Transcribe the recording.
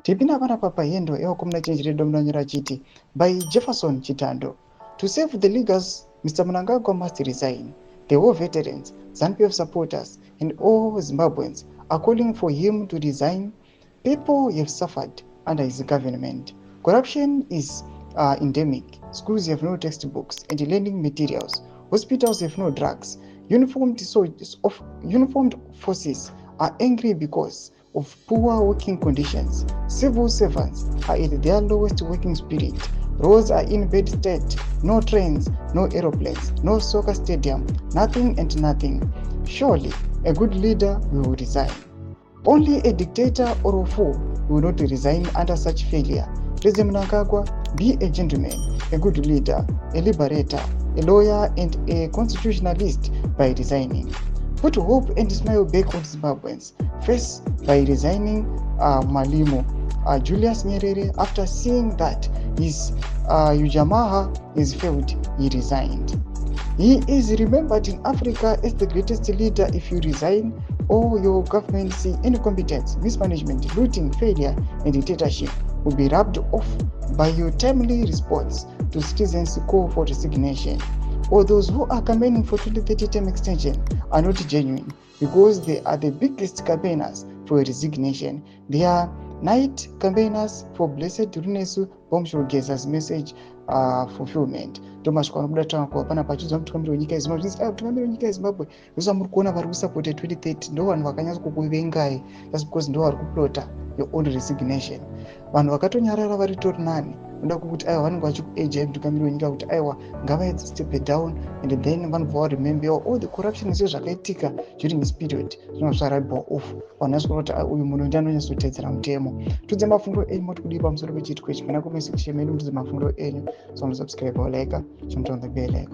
Tipina panapa payendo ewakomuna chenji redo munonyora chiti by Jefferson Chitando. To save the leaguers, Mr. Mnangagwa must resign. The war veterans, ZANU-PF supporters, and all Zimbabweans are calling for him to resign. People have suffered under his government. Corruption is endemic. Schools have no textbooks and learning materials. Hospitals have no drugs. Uniformed forces are angry because of poor working conditions. Civil servants are at their lowest working spirit. Roads are in bad state. No trains, no aeroplanes, no soccer stadium, nothing and nothing. Surely, a good leader will resign. Only a dictator or a fool will not resign under such failure. President Mnangagwa, be a gentleman, a good leader, a liberator, a lawyer, and a constitutionalist by resigning. Put hope and smile back on Zimbabweans. First, by resigning Malimo Julius Nyerere. After seeing that his Ujamaa is failed, he resigned. He is remembered in Africa as the greatest leader. If you resign or your government see incompetence, mismanagement, looting, failure, and dictatorship will be rubbed off by your timely response to citizens' call for resignation. Or those who are campaigning for 2030 term extension are not genuine because they are the biggest campaigners for resignation. They are night campaigners for Blessed Runesu Bombshell Gazers message fulfillment. Thomas Kwamudata kwa pana pachizo mtukamiri wenyika Zimbabwe. Mtukamiri wenyika Zimbabwe. Yusa murikuona vari kusupport 2030 ndo vanhu vakanyatsa kukuvengai just because ndo vari kuplota your own resignation. Vanhu vakatonyarara vari tori nani ndoda kuti aiwa vanenge vachikueja mtukamiri wenyika kuti aiwa ngava step down and then vanhu vao remember all the corruption izvo zvakaitika during this period zvinova zvarabwa off. Vanhu vasikuona kuti uyu munhu ndiye anonyatsotedzera mutemo. Tudze mafundo enyu moti kudii pamusoro pechitiko ichi. Kana comment section medu mudze mafundo enyu. So subscribe or like, chimutondze bell icon.